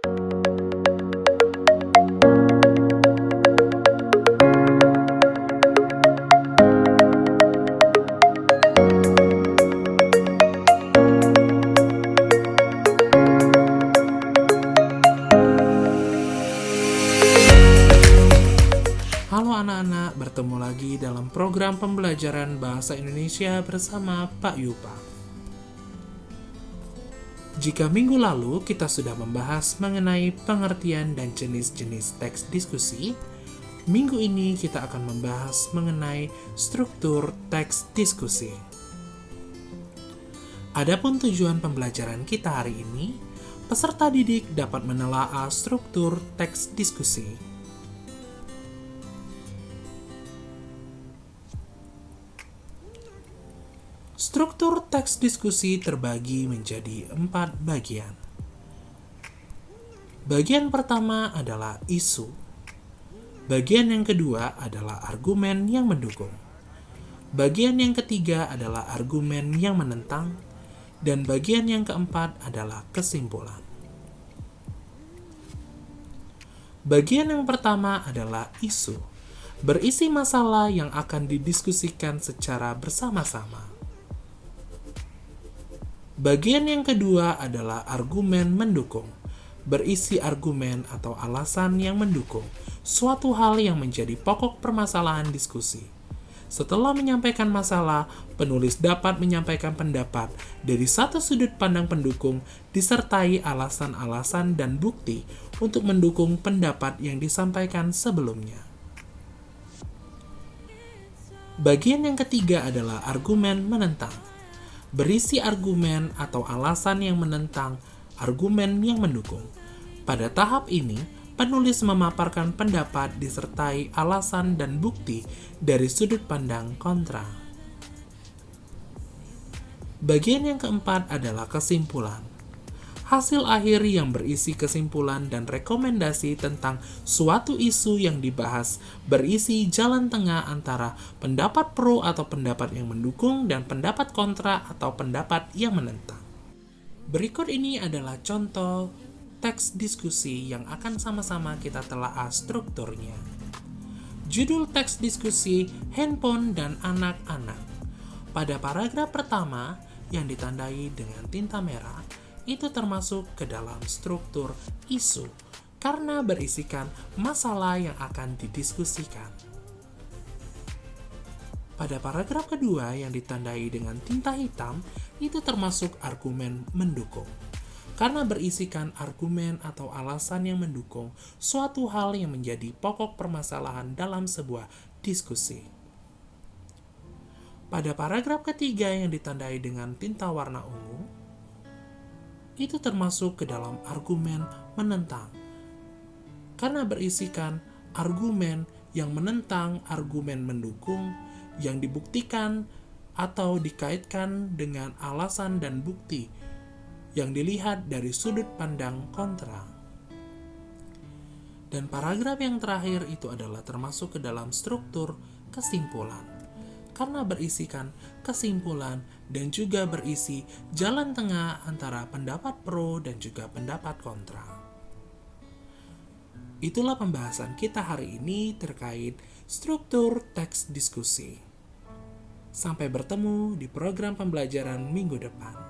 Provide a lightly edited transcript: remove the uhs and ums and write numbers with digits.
Halo anak-anak, bertemu lagi dalam program pembelajaran Bahasa Indonesia bersama Pak Yupa. Jika minggu lalu kita sudah membahas mengenai pengertian dan jenis-jenis teks diskusi, minggu ini kita akan membahas mengenai struktur teks diskusi. Adapun tujuan pembelajaran kita hari ini, peserta didik dapat menelaah struktur teks diskusi. Struktur teks diskusi terbagi menjadi 4 bagian. Bagian pertama adalah isu. Bagian yang kedua adalah argumen yang mendukung. Bagian yang ketiga adalah argumen yang menentang. Dan bagian yang keempat adalah kesimpulan. Bagian yang pertama adalah isu. Berisi masalah yang akan didiskusikan secara bersama-sama. Bagian yang kedua adalah argumen mendukung, berisi argumen atau alasan yang mendukung suatu hal yang menjadi pokok permasalahan diskusi. Setelah menyampaikan masalah, penulis dapat menyampaikan pendapat dari satu sudut pandang pendukung disertai alasan-alasan dan bukti untuk mendukung pendapat yang disampaikan sebelumnya. Bagian yang ketiga adalah argumen menentang. Berisi argumen atau alasan yang menentang argumen yang mendukung. Pada tahap ini, penulis memaparkan pendapat disertai alasan dan bukti dari sudut pandang kontra. Bagian yang keempat adalah kesimpulan. Hasil akhir yang berisi kesimpulan dan rekomendasi tentang suatu isu yang dibahas berisi jalan tengah antara pendapat pro atau pendapat yang mendukung dan pendapat kontra atau pendapat yang menentang. Berikut ini adalah contoh teks diskusi yang akan sama-sama kita telaah strukturnya. Judul teks diskusi, handphone dan anak-anak. Pada paragraf pertama yang ditandai dengan tinta merah, itu termasuk ke dalam struktur isu karena berisikan masalah yang akan didiskusikan. Pada paragraf kedua yang ditandai dengan tinta hitam, itu termasuk argumen mendukung karena berisikan argumen atau alasan yang mendukung suatu hal yang menjadi pokok permasalahan dalam sebuah diskusi. Pada paragraf ketiga yang ditandai dengan tinta warna ungu, itu termasuk ke dalam argumen menentang karena berisikan argumen yang menentang argumen mendukung yang dibuktikan atau dikaitkan dengan alasan dan bukti yang dilihat dari sudut pandang kontra. Dan paragraf yang terakhir itu adalah termasuk ke dalam struktur kesimpulan karena berisikan kesimpulan dan juga berisi jalan tengah antara pendapat pro dan juga pendapat kontra. Itulah pembahasan kita hari ini terkait struktur teks diskusi. Sampai bertemu di program pembelajaran minggu depan.